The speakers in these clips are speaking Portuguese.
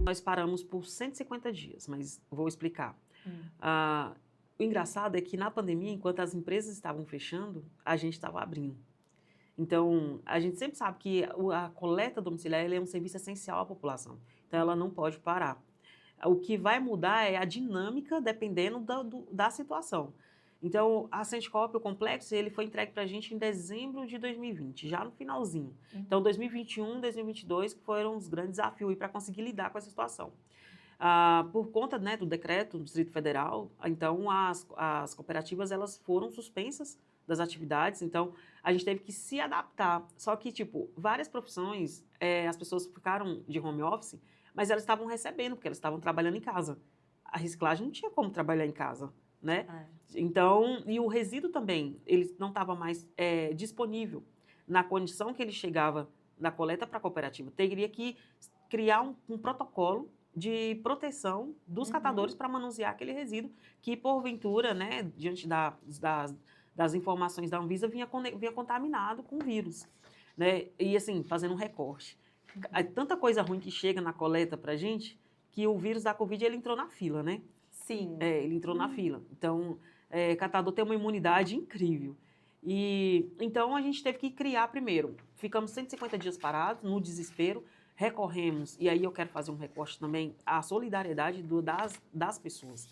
Nós paramos por 150 dias, mas vou explicar. O engraçado é que na pandemia, enquanto as empresas estavam fechando, a gente estava abrindo. Então, a gente sempre sabe que a coleta domiciliar é um serviço essencial à população. Então, ela não pode parar. O que vai mudar é a dinâmica dependendo da situação. Então, a Senscop, o complexo, ele foi entregue para a gente em dezembro de 2020, já no finalzinho. Então, 2021, 2022, que foram os grandes desafios para conseguir lidar com essa situação. Por conta, né, do decreto do Distrito Federal, então as cooperativas elas foram suspensas das atividades, então a gente teve que se adaptar. Só que, tipo, várias profissões, as pessoas ficaram de home office, mas elas estavam recebendo, porque elas estavam trabalhando em casa. A reciclagem não tinha como trabalhar em casa, né? Então, e o resíduo também, ele não estava mais disponível. Na condição que ele chegava da coleta para a cooperativa, teria que criar um protocolo de proteção dos catadores para manusear aquele resíduo que, porventura, né, diante das informações da Anvisa, vinha contaminado com vírus. Né? E, assim, fazendo um recorte. Tanta coisa ruim que chega na coleta para a gente que o vírus da Covid ele entrou na fila, né? Sim. Ele entrou na fila. Então, catador tem uma imunidade incrível. E então a gente teve que criar primeiro. Ficamos 150 dias parados, no desespero, recorremos, e aí eu quero fazer um recorte também, a solidariedade das pessoas.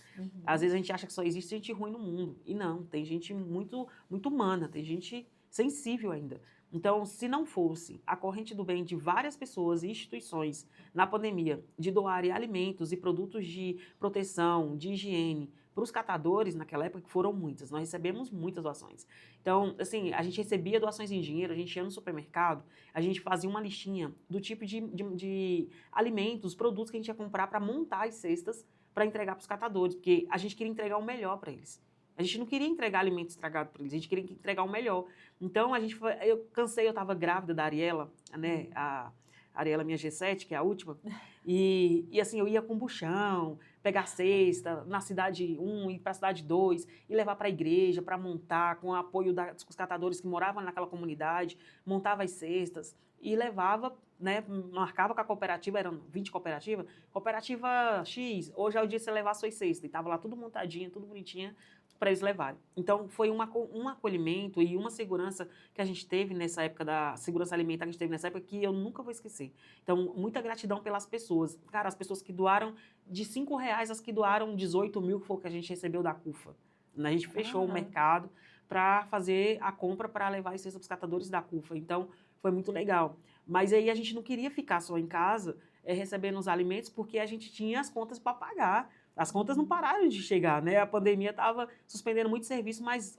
Às vezes a gente acha que só existe gente ruim no mundo, e não, tem gente muito, muito humana, tem gente sensível ainda. Então, se não fosse a corrente do bem de várias pessoas e instituições na pandemia, de doar alimentos e produtos de proteção, de higiene, para os catadores, naquela época, que foram muitas, nós recebemos muitas doações. Então, assim, a gente recebia doações em dinheiro, a gente ia no supermercado, a gente fazia uma listinha do tipo de alimentos, produtos que a gente ia comprar para montar as cestas para entregar para os catadores, porque a gente queria entregar o melhor para eles. A gente não queria entregar alimento estragado para eles, a gente queria entregar o melhor. Então, eu cansei, eu estava grávida da Ariela, né, a Ariela minha G7, que é a última, e assim, eu ia com buchão, pegar cesta, na cidade 1, ir para a cidade 2, e levar para a igreja, para montar, com o apoio dos catadores que moravam naquela comunidade, montava as cestas e levava, né, marcava com a cooperativa, eram 20 cooperativas, cooperativa X, hoje é o dia de você levar suas cestas, e estava lá tudo montadinho, tudo bonitinho, para eles levarem. Então, foi um acolhimento e uma segurança que a gente teve nessa época, da segurança alimentar que a gente teve nessa época, que eu nunca vou esquecer. Então, muita gratidão pelas pessoas. Cara, as pessoas que doaram de R$5, as que doaram 18 mil, que foi o que a gente recebeu da CUFA. A gente fechou o mercado para fazer a compra para levar as cestas para os catadores da CUFA. Então, foi muito legal. Mas aí a gente não queria ficar só em casa recebendo os alimentos, porque a gente tinha as contas para pagar. As contas não pararam de chegar, né? A pandemia estava suspendendo muito serviço, mas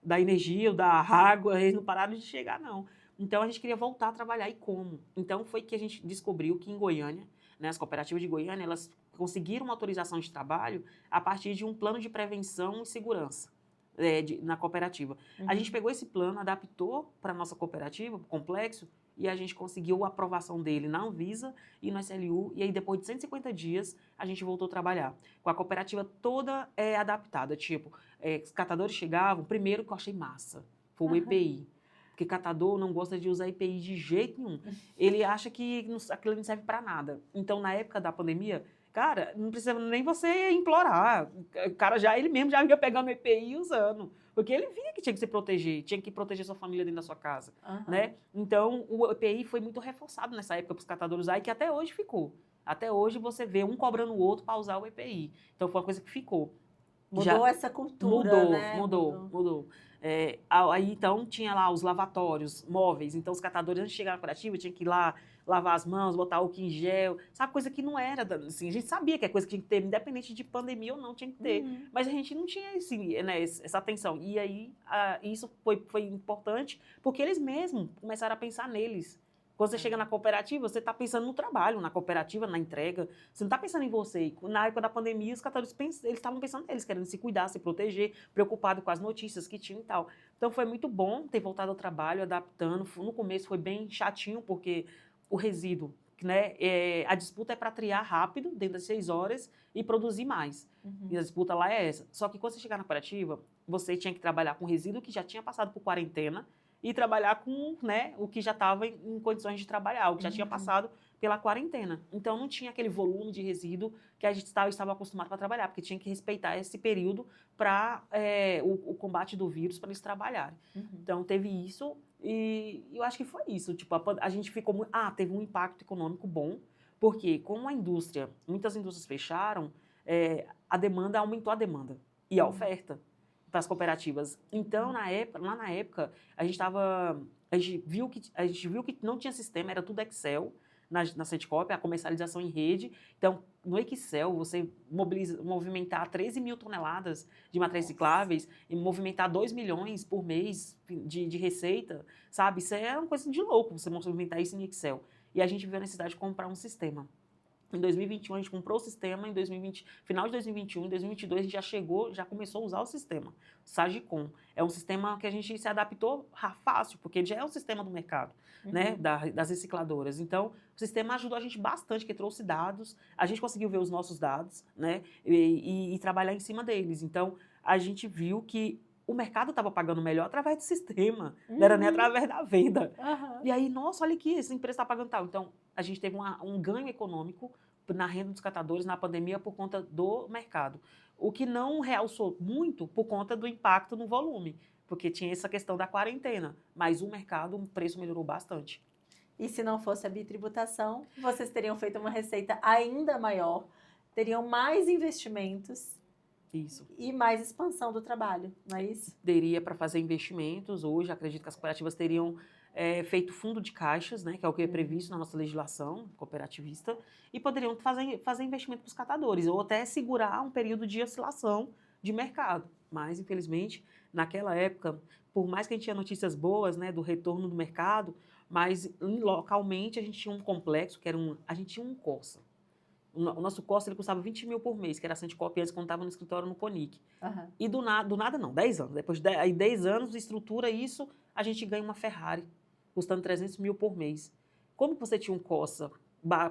da energia, o da água, eles não pararam de chegar, não. Então, a gente queria voltar a trabalhar, e como? Então, foi que a gente descobriu que em Goiânia, né, as cooperativas de Goiânia, elas conseguiram uma autorização de trabalho a partir de um plano de prevenção e segurança na cooperativa. A gente pegou esse plano, adaptou para a nossa cooperativa, o complexo, e a gente conseguiu a aprovação dele na Anvisa e no SLU, e aí depois de 150 dias a gente voltou a trabalhar. Com a cooperativa toda adaptada, tipo, os catadores chegavam, primeiro que eu achei massa, foi o EPI. Porque catador não gosta de usar EPI de jeito nenhum. Ele acha que aquilo não serve para nada. Então, na época da pandemia, cara, não precisa nem você implorar. O cara ele mesmo já ia pegando o EPI e usando. Porque ele via que tinha que se proteger, tinha que proteger sua família dentro da sua casa, né? Então, o EPI foi muito reforçado nessa época para os catadores usar, e que até hoje ficou. Até hoje você vê um cobrando o outro para usar o EPI. Então, foi uma coisa que ficou. Mudou essa cultura, né? Mudou. Aí, então, tinha lá os lavatórios móveis. Então, os catadores, antes de chegar na cooperativa, tinham que ir lá lavar as mãos, botar álcool em gel. Sabe, coisa que não era, assim, a gente sabia que é coisa que tinha que ter, independente de pandemia ou não, tinha que ter. Mas a gente não tinha essa atenção. E aí, isso foi importante, porque eles mesmos começaram a pensar neles. Quando você chega na cooperativa, você está pensando no trabalho, na cooperativa, na entrega. Você não está pensando em você. Na época da pandemia, os catadores eles estavam pensando neles, querendo se cuidar, se proteger, preocupado com as notícias que tinham e tal. Então, foi muito bom ter voltado ao trabalho, adaptando. No começo foi bem chatinho, porque o resíduo, né, a disputa é para triar rápido, dentro das 6 horas, e produzir mais. E a disputa lá é essa. Só que quando você chegar na cooperativa, você tinha que trabalhar com resíduo que já tinha passado por quarentena, e trabalhar com, né, o que já estava em condições de trabalhar, o que já tinha passado pela quarentena. Então, não tinha aquele volume de resíduo que a gente estava acostumado para trabalhar, porque tinha que respeitar esse período para o combate do vírus para eles trabalharem. Então, teve isso e eu acho que foi isso. Tipo, a gente ficou muito... teve um impacto econômico bom, porque como muitas indústrias fecharam, a demanda aumentou a demanda e a oferta para as cooperativas. Então, lá na época, a gente viu que não tinha sistema, era tudo Excel na Senticop, a comercialização em rede. Então, no Excel, você movimentar 13 mil toneladas de materiais recicláveis e movimentar 2 milhões por mês de receita, sabe? Isso é uma coisa de louco, você movimentar isso em Excel. E a gente viu a necessidade de comprar um sistema. Em 2021, a gente comprou o sistema, final de 2021, em 2022, a gente já começou a usar o sistema, o Sagicom. É um sistema que a gente se adaptou fácil, porque ele já é o sistema do mercado, né, das recicladoras. Então, o sistema ajudou a gente bastante, porque trouxe dados, a gente conseguiu ver os nossos dados, né, e trabalhar em cima deles. Então, a gente viu que o mercado estava pagando melhor através do sistema, não era nem através da venda. E aí, nossa, olha aqui, essa empresa está pagando tal. Então, a gente teve um ganho econômico na renda dos catadores na pandemia por conta do mercado. O que não realçou muito por conta do impacto no volume, porque tinha essa questão da quarentena. Mas o mercado, o preço melhorou bastante. E se não fosse a bitributação, vocês teriam feito uma receita ainda maior, teriam mais investimentos. Isso. E mais expansão do trabalho, não é isso? Teria para fazer investimentos. Hoje, acredito que as cooperativas teriam feito fundo de caixas, né, que é o que é previsto na nossa legislação cooperativista, e poderiam fazer investimento para os catadores, ou até segurar um período de oscilação de mercado. Mas, infelizmente, naquela época, por mais que a gente tinha notícias boas, né, do retorno do mercado, mas localmente a gente tinha um complexo, a gente tinha um Corsa. O nosso Corsa ele custava 20 mil por mês, que era a Senticop antes, quando estava no escritório no Ponic. E do nada não, 10 anos. Depois de 10 anos, estrutura isso, a gente ganha uma Ferrari, custando 300 mil por mês. Como que você tinha um Corsa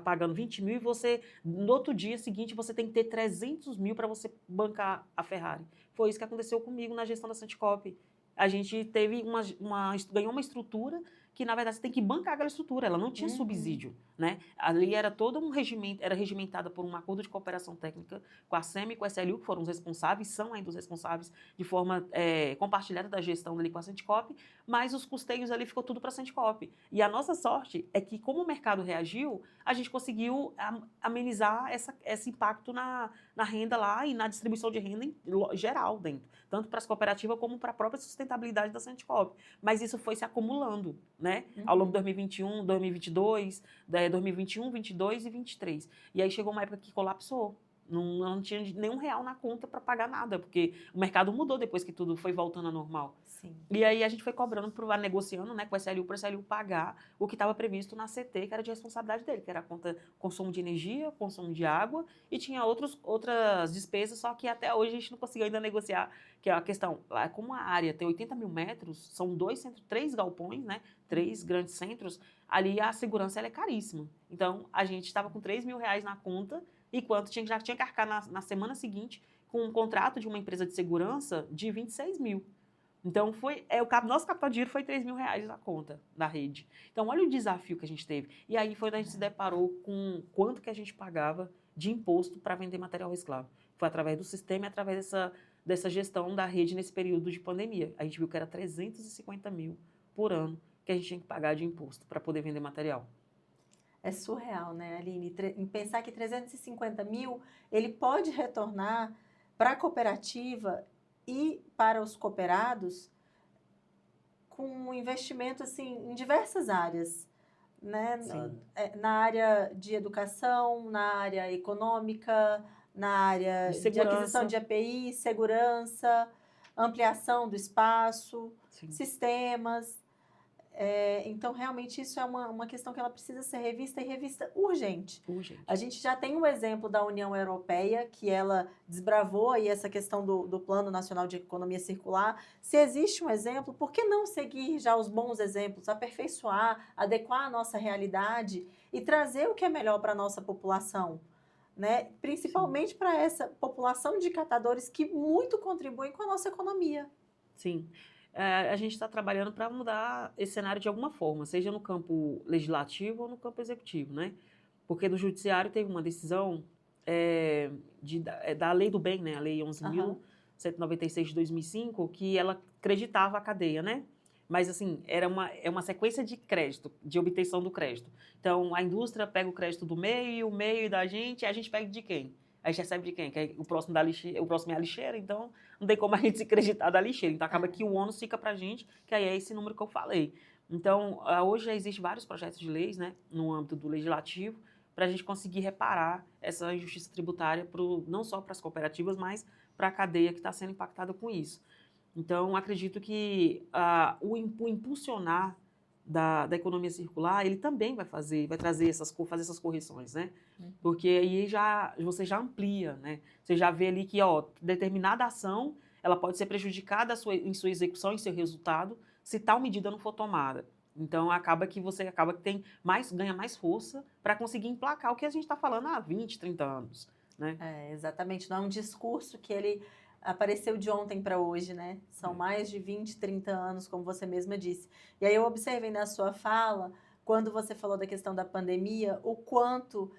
pagando 20 mil e você, no outro dia seguinte, você tem que ter 300 mil para você bancar a Ferrari? Foi isso que aconteceu comigo na gestão da Senticop. A gente teve ganhou uma estrutura que, na verdade, você tem que bancar aquela estrutura, ela não tinha subsídio, né? Ali era todo um regimento, era regimentada por um acordo de cooperação técnica com a SEMI e com a SLU, que foram os responsáveis, são ainda os responsáveis de forma compartilhada da gestão ali com a Senticop, mas os custeios ali ficou tudo para a Senticop. E a nossa sorte é que, como o mercado reagiu, a gente conseguiu amenizar esse impacto na renda lá e na distribuição de renda geral dentro, tanto para as cooperativas como para a própria sustentabilidade da Senticop. Mas isso foi se acumulando, né? Ao longo de 2021, 2022, 2021, 2022 e 2023. E aí chegou uma época que colapsou. Não tinha nenhum real na conta para pagar nada, porque o mercado mudou depois que tudo foi voltando ao normal. Sim. E aí a gente foi cobrando, negociando, né, com a SLU para a SLU pagar o que estava previsto na CT, que era de responsabilidade dele, que era a conta consumo de energia, consumo de água, e tinha outras despesas, só que até hoje a gente não conseguiu ainda negociar, que é a questão, lá como a área tem 80 mil metros, são 3 galpões, né, 3 grandes centros, ali a segurança ela é caríssima. Então, a gente estava com 3 mil reais na conta, enquanto já tinha que arcar na semana seguinte com um contrato de uma empresa de segurança de 26 mil. Então, nosso capital de dinheiro foi 3 mil reais na conta da rede. Então, olha o desafio que a gente teve. E aí foi onde a gente se deparou com quanto que a gente pagava de imposto para vender material reciclável. Foi através do sistema e através dessa gestão da rede nesse período de pandemia. A gente viu que era 350 mil por ano que a gente tinha que pagar de imposto para poder vender material. É surreal, né, Aline? Em pensar que 350 mil, ele pode retornar para a cooperativa e para os cooperados com um investimento assim, em diversas áreas, né? Na área de educação, na área econômica, na área de aquisição de API, segurança, ampliação do espaço, sistemas. Então, realmente, isso é uma questão que ela precisa ser revista e revista urgente. A gente já tem um exemplo da União Europeia, que ela desbravou aí essa questão do Plano Nacional de Economia Circular. Se existe um exemplo, por que não seguir já os bons exemplos, aperfeiçoar, adequar a nossa realidade e trazer o que é melhor para a nossa população? Né? Principalmente para essa população de catadores que muito contribuem com a nossa economia. Sim. a gente está trabalhando para mudar esse cenário de alguma forma, seja no campo legislativo ou no campo executivo, né? Porque do judiciário teve uma decisão da Lei do Bem, né? A Lei 11.196 de 2005, que ela acreditava a cadeia, né? Mas, assim, é uma sequência de crédito, de obtenção do crédito. Então, a indústria pega o crédito do meio, e o meio da gente, e a gente pega de quem? A gente recebe de quem? Que é o próximo o próximo é a lixeira, então não tem como a gente se creditar da lixeira. Então, acaba que o ônus fica para a gente, que aí é esse número que eu falei. Então, hoje já existem vários projetos de leis, né, no âmbito do legislativo, para a gente conseguir reparar essa injustiça tributária não só para as cooperativas, mas para a cadeia que está sendo impactada com isso. Então, acredito que o impulsionar da economia circular, ele também vai trazer fazer essas correções, né? Porque aí você já amplia, né? Você já vê ali que, determinada ação, ela pode ser prejudicada em sua execução, em seu resultado, se tal medida não for tomada. Então, acaba que ganha mais força para conseguir emplacar o que a gente está falando há 20, 30 anos, né? Exatamente. Não é um discurso que ele apareceu de ontem para hoje, né? São mais de 20, 30 anos, como você mesma disse. E aí eu observei na sua fala, quando você falou da questão da pandemia, o quanto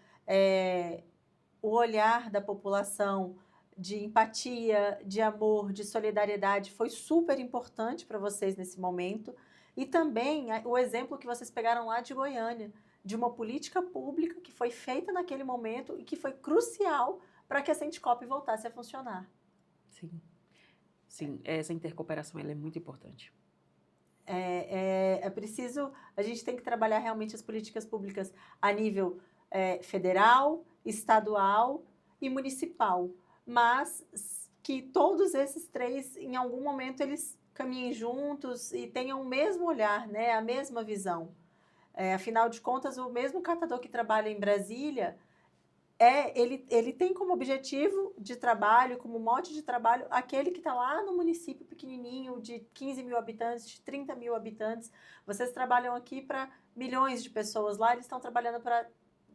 o olhar da população de empatia, de amor, de solidariedade foi super importante para vocês nesse momento. E também o exemplo que vocês pegaram lá de Goiânia, de uma política pública que foi feita naquele momento e que foi crucial para que a Sindicop voltasse a funcionar. Sim, essa intercooperação ela é muito importante. É preciso, a gente tem que trabalhar realmente as políticas públicas a nível federal, estadual e municipal, mas que todos esses três, em algum momento, eles caminhem juntos e tenham o mesmo olhar, né, a mesma visão. Afinal de contas, o mesmo catador que trabalha em Brasília, ele tem como objetivo de trabalho, como mote de trabalho, aquele que está lá no município pequenininho, de 15 mil habitantes, de 30 mil habitantes. Vocês trabalham aqui para milhões de pessoas lá, eles estão trabalhando para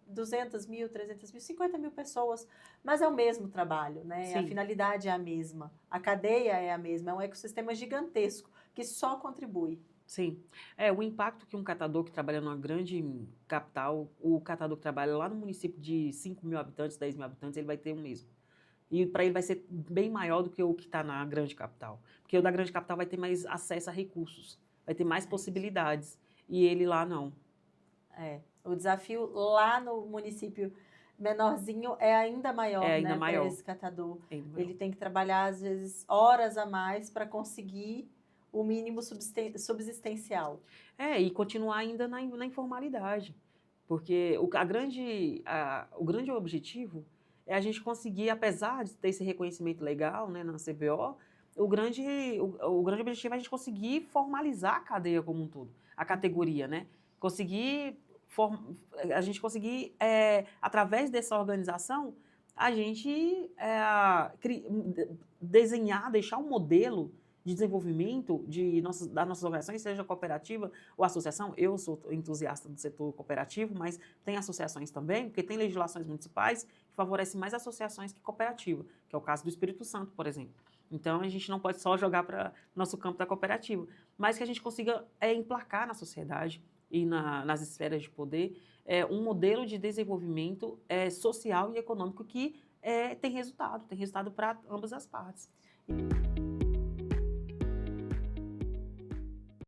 200 mil, 300 mil, 50 mil pessoas, mas é o mesmo trabalho, né? Sim. A finalidade é a mesma, a cadeia é a mesma, é um ecossistema gigantesco que só contribui. Sim. O impacto que um catador que trabalha numa grande capital, o catador que trabalha lá no município de 5 mil habitantes, 10 mil habitantes, ele vai ter o mesmo. E para ele vai ser bem maior do que o que está na grande capital. Porque o da grande capital vai ter mais acesso a recursos, vai ter mais possibilidades. E ele lá não. O desafio lá no município menorzinho é ainda maior, né, para esse catador. Ele tem que trabalhar, às vezes, horas a mais para conseguir o mínimo subsistencial. E continuar ainda na informalidade. Porque o grande objetivo é a gente conseguir, apesar de ter esse reconhecimento legal, né, na CBO, o grande objetivo é a gente conseguir formalizar a cadeia como um todo, a categoria, né? A gente conseguir, através dessa organização, a gente desenhar, deixar um modelo de desenvolvimento das nossas organizações, seja cooperativa ou associação. Eu sou entusiasta do setor cooperativo, mas tem associações também, porque tem legislações municipais que favorecem mais associações que cooperativa, que é o caso do Espírito Santo, por exemplo. Então, a gente não pode só jogar para nosso campo da cooperativa, mas que a gente consiga emplacar na sociedade e nas esferas de poder um modelo de desenvolvimento social e econômico que tem resultado para ambas as partes.